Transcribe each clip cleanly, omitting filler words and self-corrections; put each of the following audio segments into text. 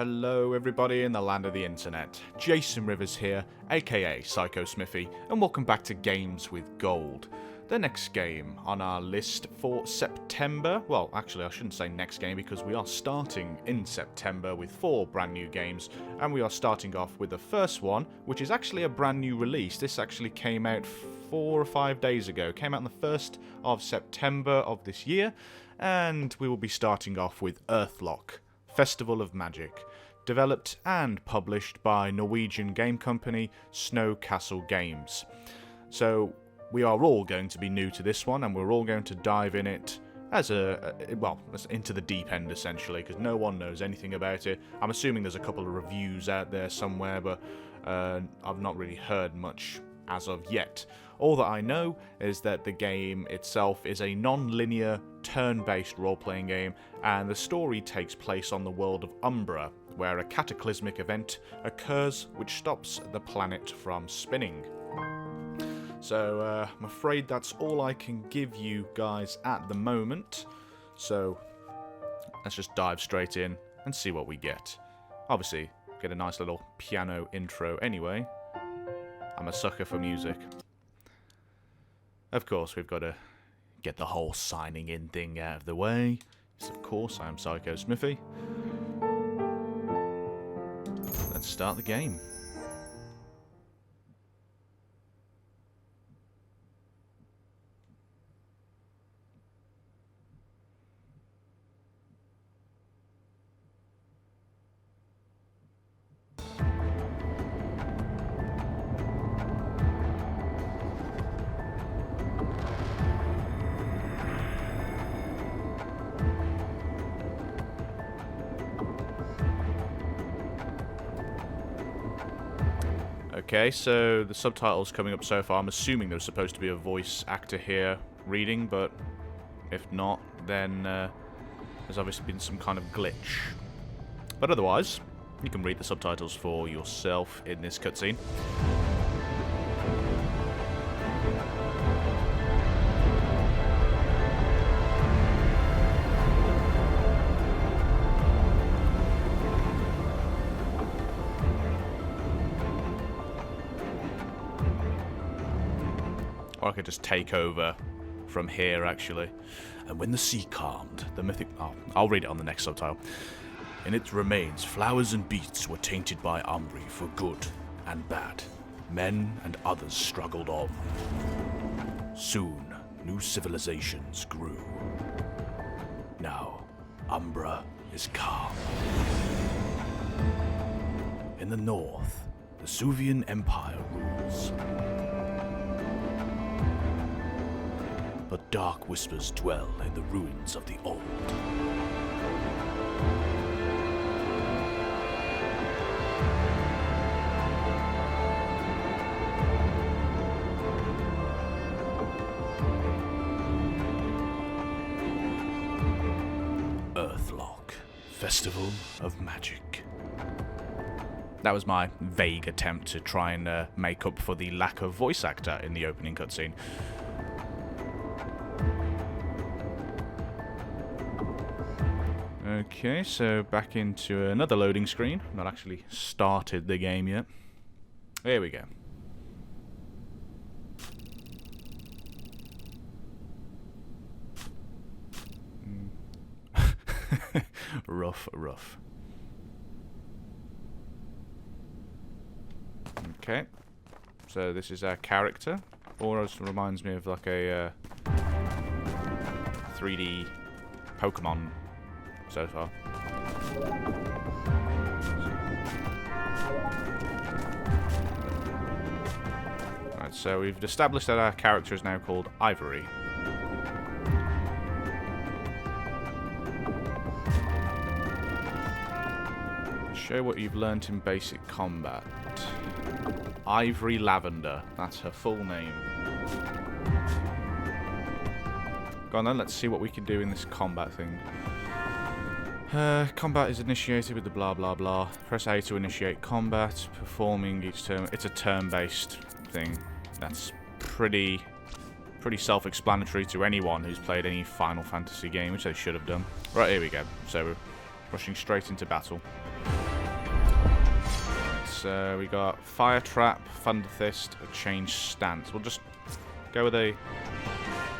Hello everybody in the land of the internet. Jason Rivers here, aka Psycho Smiffy, and welcome back to Games with Gold. The next game on our list for September, well actually I shouldn't say next game because we are starting in September with 4 brand new games, and we are starting off with the first one, which is actually a brand new release. This actually came out 4 or 5 days ago, came out on the 1st of September of this year, and we will be starting off with Earthlock, Festival of Magic, developed and published by Norwegian game company Snow Castle Games. So we are all going to be new to this one, and we're all going to dive in it as into the deep end essentially, because no one knows anything about it. I'm assuming there's a couple of reviews out there somewhere, but I've not really heard much as of yet. All that I know is that the game itself is a non-linear, turn-based role-playing game, and the story takes place on the world of Umbra, where a cataclysmic event occurs which stops the planet from spinning. So, I'm afraid that's all I can give you guys at the moment, so let's just dive straight in and see what we get. Obviously, get a nice little piano intro anyway. I'm a sucker for music. Of course, we've got to get the whole signing in thing out of the way. Yes, of course, I am Psycho Smiffy. Let's start the game. Okay, so the subtitles coming up so far, I'm assuming there's supposed to be a voice actor here reading, but if not, then there's obviously been some kind of glitch. But otherwise, you can read the subtitles for yourself in this cutscene. Or I could just take over from here, actually. And when the sea calmed, the mythic... Oh, I'll read it on the next subtitle. In its remains, flowers and beasts were tainted by Umbra for good and bad. Men and others struggled on. Soon, new civilizations grew. Now, Umbra is calm. In the north, the Suvian Empire rules. But dark whispers dwell in the ruins of the old. Earthlock, Festival of Magic. That was my vague attempt to try and make up for the lack of voice actor in the opening cutscene. Okay, so back into another loading screen. Not actually started the game yet. There we go. Rough. Okay. So this is our character. Almost reminds me of like a 3D Pokemon so far. Right, so we've established that our character is now called Ivory. Show what you've learnt in basic combat. Ivory Lavender, that's her full name. Go on then, let's see what we can do in this combat thing. Combat is initiated with the blah blah blah. Press A to initiate combat. Performing each turn. It's a turn-based thing. That's pretty self-explanatory to anyone who's played any Final Fantasy game, which they should have done. Right, here we go. So we're rushing straight into battle. so we got Fire Trap, Thunder Fist, a change stance. We'll just go with a...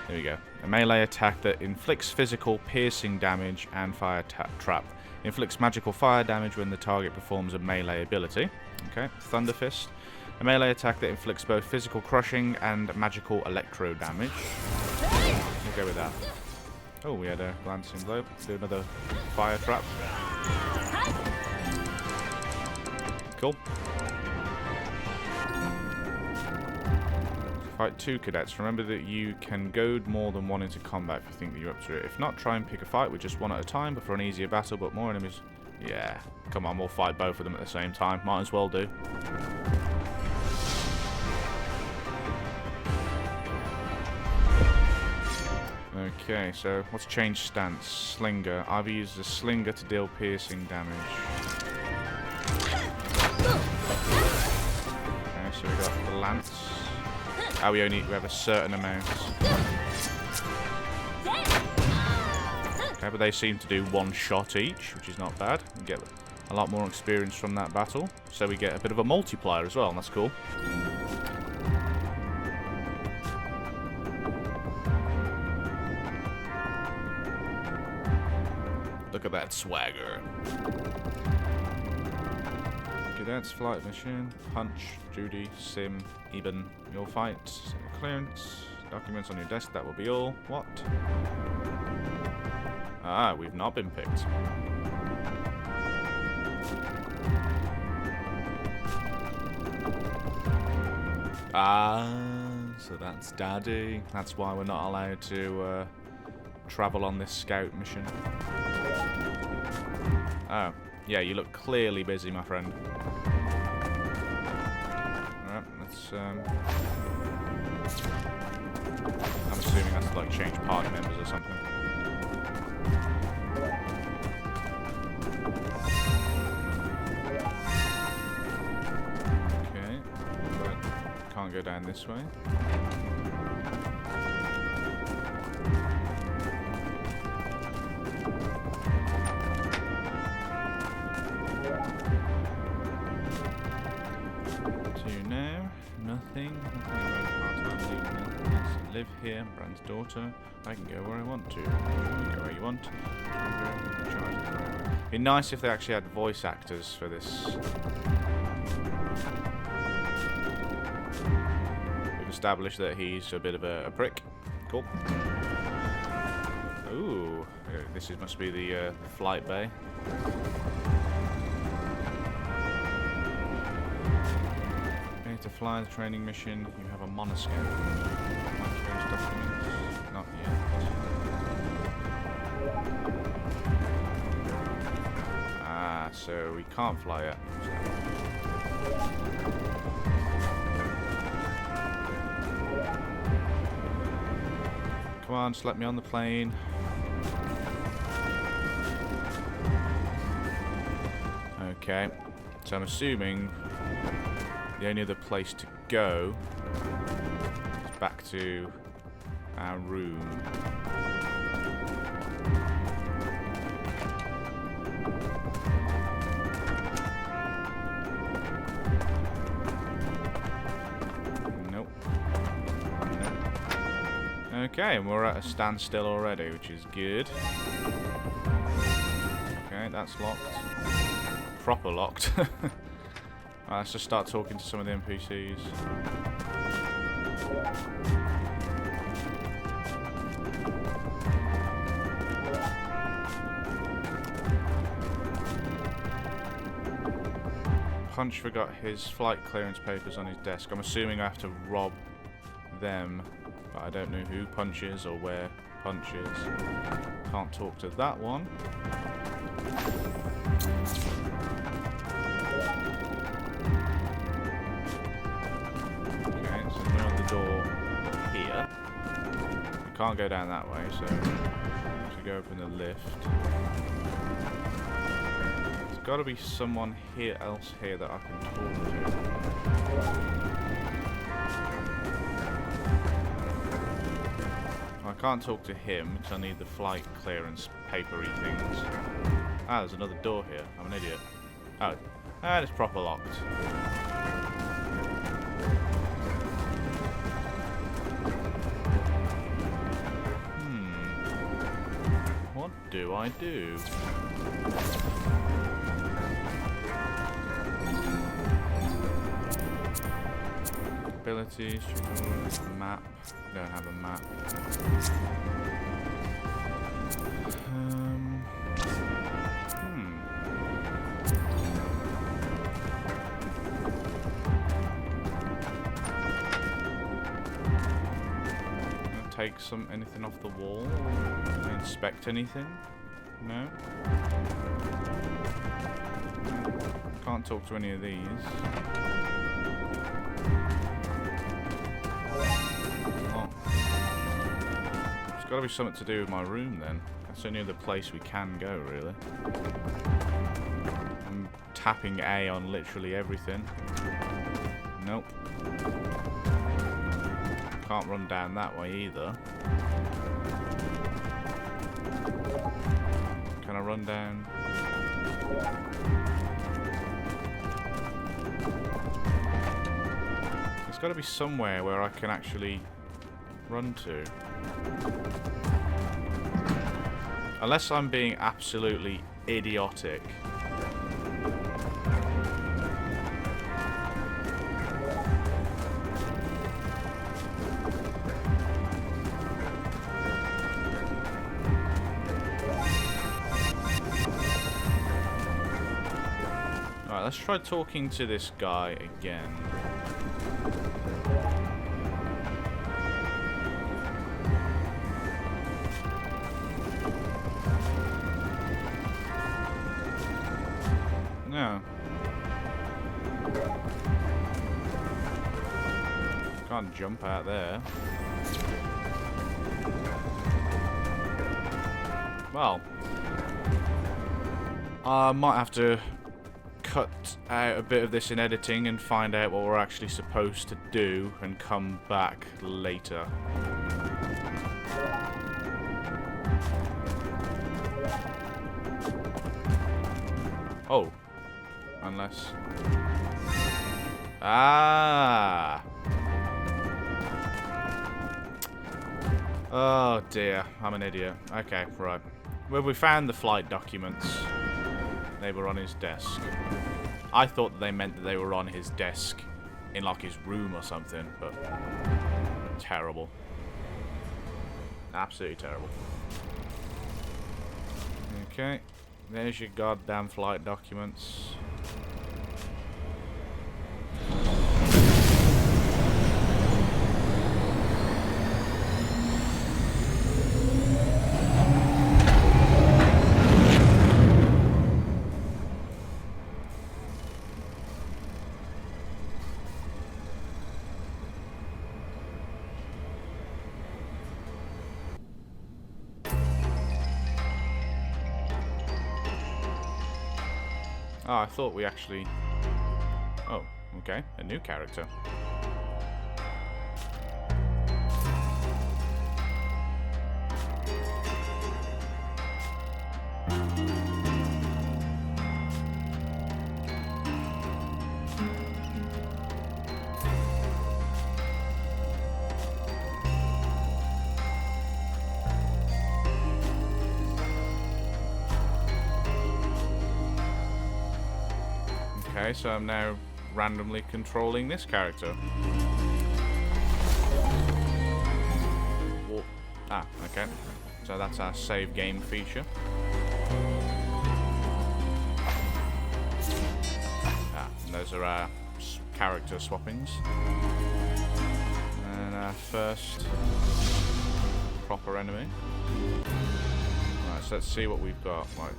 There we go. A melee attack that inflicts physical piercing damage and Fire Trap. Inflicts magical fire damage when the target performs a melee ability. Okay, Thunder Fist. A melee attack that inflicts both physical crushing and magical electro damage. We'll go with that. Oh, we had a glancing blow. Let's do another Fire Trap. Cool. Fight 2 cadets. Remember that you can goad more than one into combat if you think that you're up to it. If not, try and pick a fight with just one at a time, but for an easier battle, but more enemies. Yeah, come on, we'll fight both of them at the same time. Might as well do. Okay, so let's change stance. Slinger. I've used the slinger to deal piercing damage. Okay, so we got the lance. Oh, we have a certain amount. Okay, but they seem to do one shot each, which is not bad. We get a lot more experience from that battle. So we get a bit of a multiplier as well, and that's cool. Look at that swagger. Cadets, flight mission, punch, Judy, sim, even, your fight, clearance, documents on your desk, that will be all. What? Ah, we've not been picked. Ah, so that's Daddy. That's why we're not allowed to travel on this scout mission. Oh, yeah, you look clearly busy, my friend. Alright, let's, I'm assuming that's to, like, change party members or something. Okay, but can't go down this way. Nothing. Live here, Brand's daughter. I can go where I want to. You can go where you want. It'd be nice if they actually had voice actors for this. We've established that he's a bit of a prick. Cool. Ooh, this must be the flight bay. To fly the training mission, you have a monoscope. Not yet. Ah, so we can't fly it. Come on, just let me on the plane. Okay, so I'm assuming the only other place to go is back to our room. Nope. Okay, and we're at a standstill already, which is good. Okay, that's locked. Proper locked. Right, let's just start talking to some of the NPCs. Punch forgot his flight clearance papers on his desk. I'm assuming I have to rob them, but I don't know who Punch is or where Punch is. Can't talk to that one. Door here. We can't go down that way, so to go open the lift. There's got to be someone else here that I can talk to. I can't talk to him because I need the flight clearance papery things. Ah, there's another door here. I'm an idiot. Oh, And it's proper locked. What do I do? Abilities, map. Don't have a map. Take anything off the wall? Inspect anything? No? Can't talk to any of these. Oh. There's got to be something to do with my room then. That's the only other place we can go, really. I'm tapping A on literally everything. Nope. Can't run down that way either. Can I run down? There's got to be somewhere where I can actually run to. Unless I'm being absolutely idiotic. Let's try talking to this guy again. No. Can't jump out there. Well, I might have to cut out a bit of this in editing and find out what we're actually supposed to do and come back later. Oh. Unless... Ah! Oh dear, I'm an idiot. Okay, right. Well, we found the flight documents. They were on his desk. I thought that they meant that they were on his desk in like his room or something, but terrible. Absolutely terrible. Okay, there's your goddamn flight documents. Oh, I thought we actually... Oh, okay. A new character. Okay, so I'm now randomly controlling this character. Whoa. Ah, okay. So that's our save game feature. Ah, and those are our character swappings. And our first proper enemy. Right, so let's see what we've got. Right.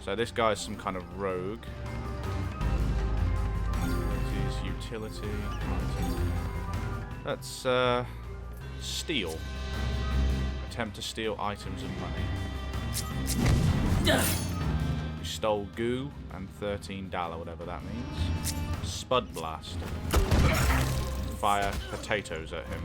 So this guy's some kind of rogue. Utility. Let's steal. Attempt to steal items and money. We stole goo and $13, whatever that means. Spud blast. Fire potatoes at him.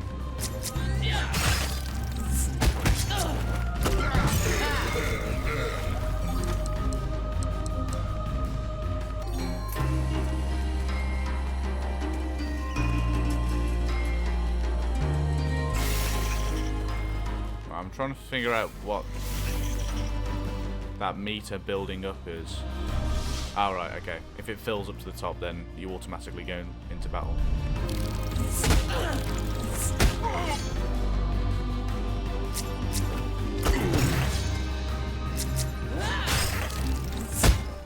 trying to figure out what that meter building up is. Oh, right, okay. If it fills up to the top, then you automatically go into battle.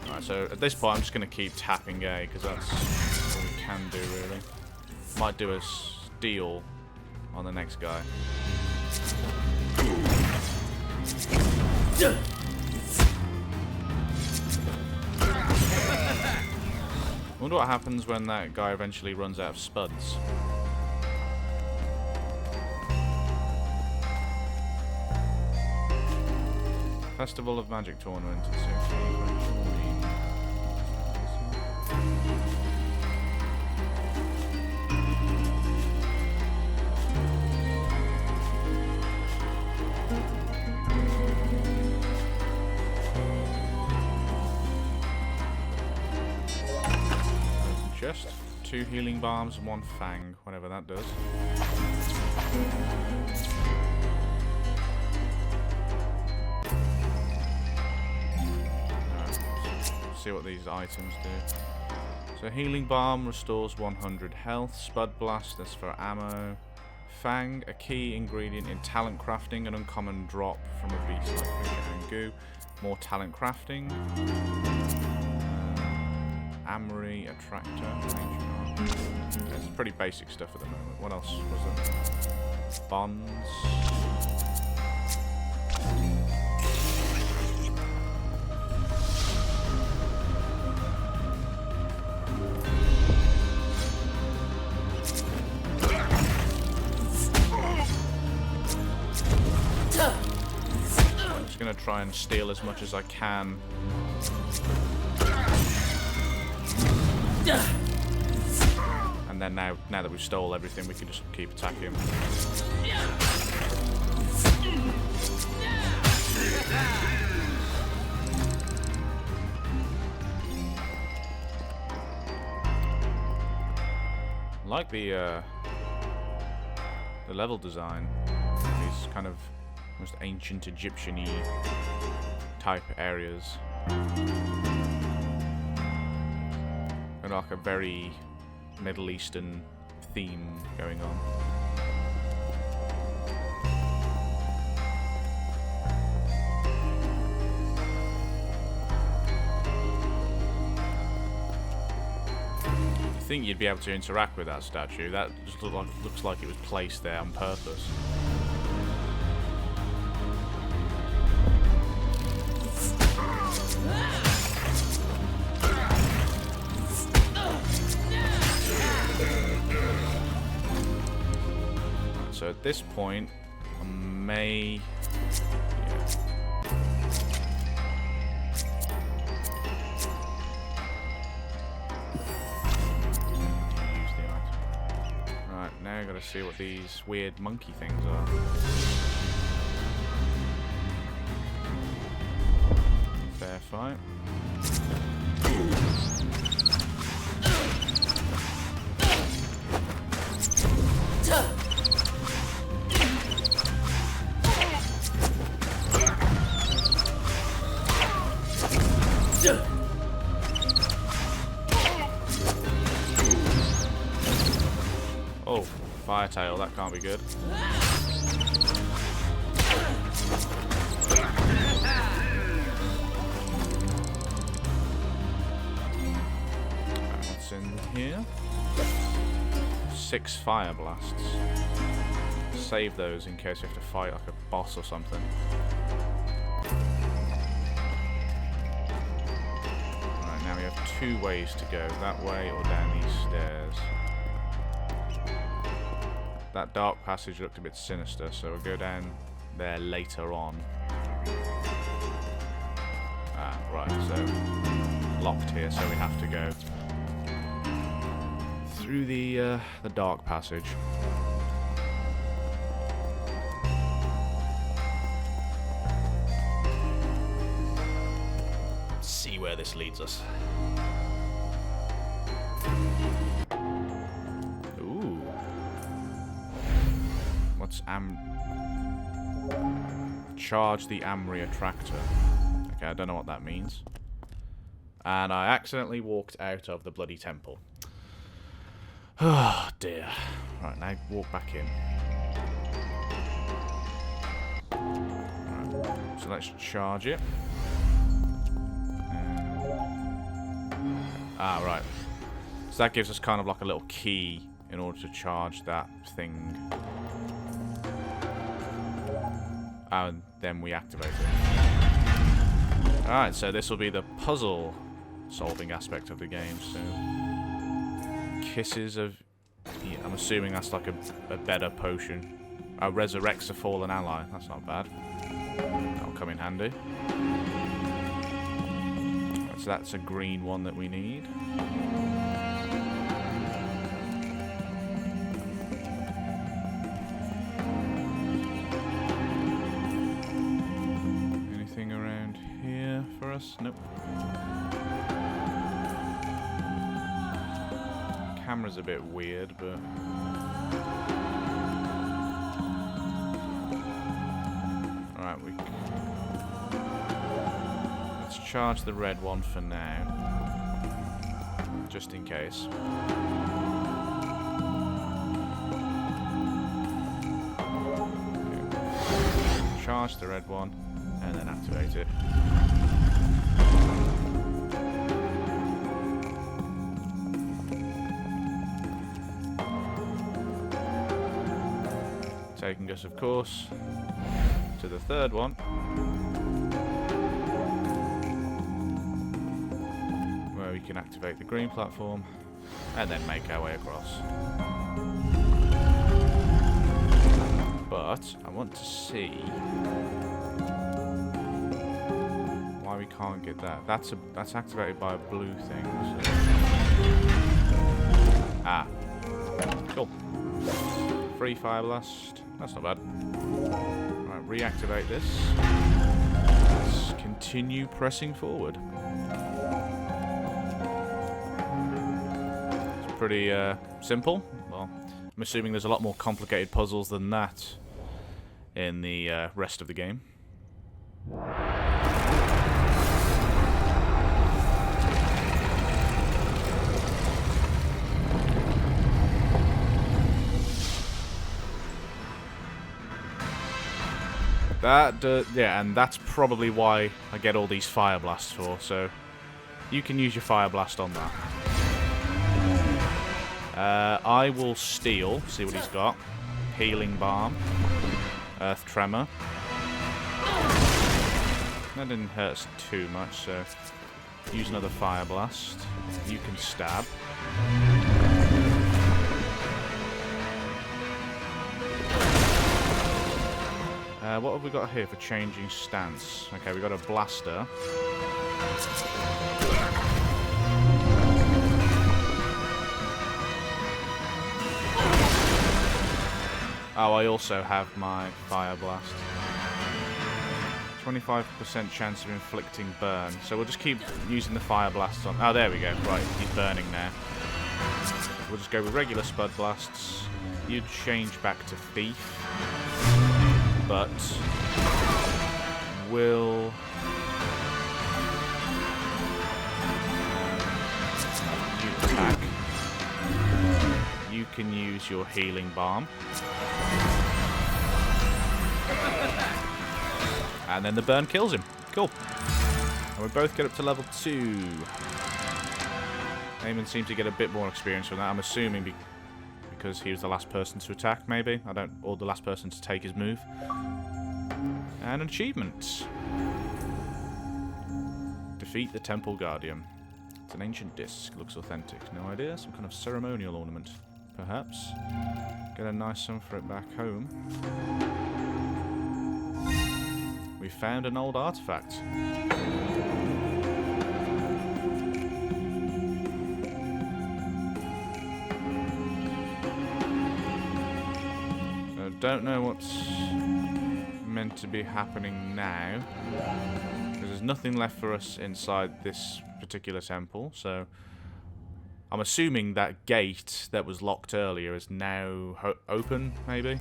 Alright, so at this point I'm just going to keep tapping A, because that's all we can do, really. Might do a steal on the next guy. I wonder what happens when that guy eventually runs out of spuds. Festival of Magic Tournament. Just 2 healing bombs and 1 fang, whatever that does. See what these items do. So healing bomb restores 100 health. Spud blast, that's for ammo. Fang, a key ingredient in talent crafting, an uncommon drop from a beast like Cricket and Goo. More talent crafting. Amory, attractor. It's pretty basic stuff at the moment. What else was there? Bonds. I'm just going to try and steal as much as I can. And then now that we've stole everything, we can just keep attacking. I like the level design. These kind of almost ancient Egyptian-y type areas. And like a very Middle Eastern theme going on. I think you'd be able to interact with that statue. That just looks like it was placed there on purpose. So at this point, I may... Right, now I've got to see what these weird monkey things are. Fair fight. Oh, Firetail, that can't be good. What's in here? 6 fire blasts. Save those in case you have to fight like a boss or something. Alright, now we have 2 ways to go, that way or down these stairs. That dark passage looked a bit sinister, so we'll go down there later on. Ah, right, so locked here, so we have to go through the dark passage. Let's see where this leads us. What's Charge the Amri attractor. Okay, I don't know what that means. And I accidentally walked out of the bloody temple. Oh, dear. Right, now walk back in. Right, so let's charge it. Right. So that gives us kind of like a little key in order to charge that thing. And then we activate it. Alright, so this will be the puzzle solving aspect of the game. So, Kisses of... Yeah, I'm assuming that's like a better potion. Resurrects a fallen ally. That's not bad. That'll come in handy. So that's a green one that we need. Anything around here for us? Nope. Camera's a bit weird, but... Alright, let's charge the red one for now. Just in case. Okay. Charge the red one, and then activate it. Taking us, of course, to the third one. Where we can activate the green platform and then make our way across. But I want to see why we can't get that. That's activated by a blue thing. So. Ah. Cool. Free Fire Blast. That's not bad. Right, reactivate this. Let's continue pressing forward. It's pretty simple. Well, I'm assuming there's a lot more complicated puzzles than that in the rest of the game. Yeah, and that's probably why I get all these Fire Blasts for, so you can use your Fire Blast on that. I will steal, see what he's got. Healing Balm. Earth Tremor. That didn't hurt us too much, so use another Fire Blast. You can stab. What have we got here for changing stance? Okay, we got a blaster. Oh, I also have my Fire Blast. 25% chance of inflicting burn. So we'll just keep using the Fire Blasts on... Oh, there we go. Right, he's burning now. We'll just go with regular Spud Blasts. You change back to Thief. But will you attack? You can use your Healing Balm. And then the burn kills him. Cool. And we both get up to level 2. Eamon seemed to get a bit more experience from that. I'm assuming because he was the last person to attack, maybe. Or the last person to take his move. And an achievement. Defeat the Temple Guardian. It's an ancient disc. Looks authentic. No idea. Some kind of ceremonial ornament, perhaps. Get a nice sum for it back home. We found an old artifact. Don't know what's meant to be happening now, because there's nothing left for us inside this particular temple, so I'm assuming that gate that was locked earlier is now open, maybe?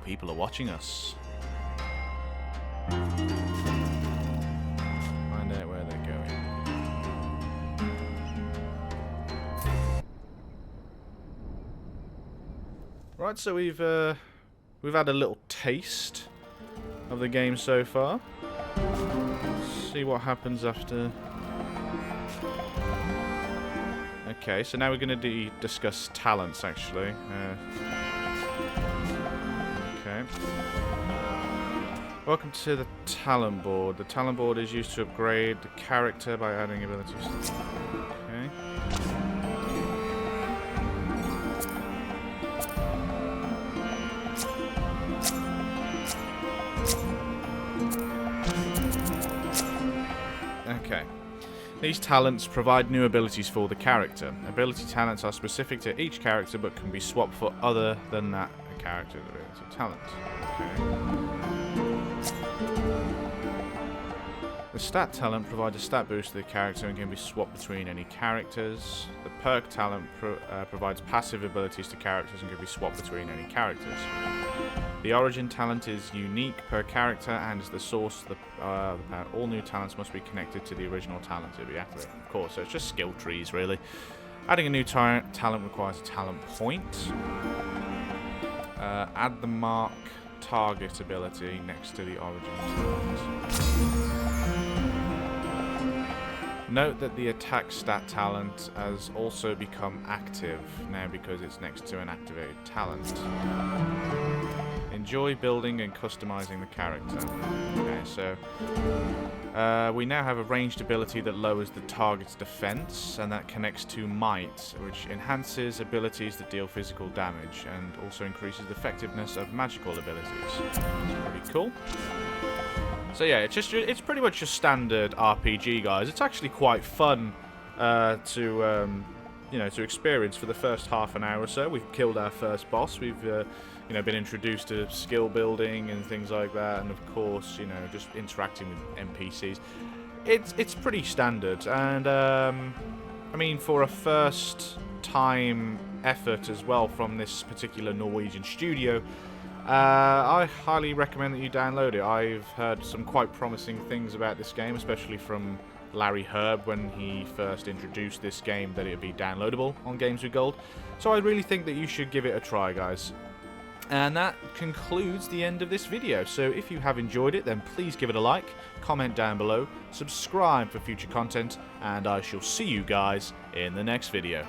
people are watching us. Find out where they're going. Right, so we've had a little taste of the game so far. Let's see what happens after. Okay, so now we're going to discuss talents, actually. Okay. Welcome to the talent board. The talent board is used to upgrade the character by adding abilities. Okay. Okay. These talents provide new abilities for the character. Ability talents are specific to each character but can be swapped for other than that character's ability talent. Okay. The stat talent provides a stat boost to the character and can be swapped between any characters. The perk talent provides passive abilities to characters and can be swapped between any characters. The origin talent is unique per character and is the source of the power. All new talents must be connected to the original talent to be activated. Of course, so it's just skill trees, really. Adding a new talent requires a talent point. Add the mark target ability next to the origin talent. Note that the attack stat talent has also become active now because it's next to an activated talent. Enjoy building and customizing the character. Okay, so we now have a ranged ability that lowers the target's defense, and that connects to might, which enhances abilities that deal physical damage and also increases the effectiveness of magical abilities. That's pretty cool. So yeah, it's pretty much a standard RPG, guys. It's actually quite fun to experience for the first half an hour or so. We've killed our first boss. We've been introduced to skill building and things like that, and of course, just interacting with NPCs. It's pretty standard, and I mean, for a first time effort as well from this particular Norwegian studio, I highly recommend that you download it. I've heard some quite promising things about this game, especially from Larry Herb when he first introduced this game, that it would be downloadable on Games with Gold. So I really think that you should give it a try, guys. And that concludes the end of this video. So if you have enjoyed it, then please give it a like, comment down below, subscribe for future content, and I shall see you guys in the next video.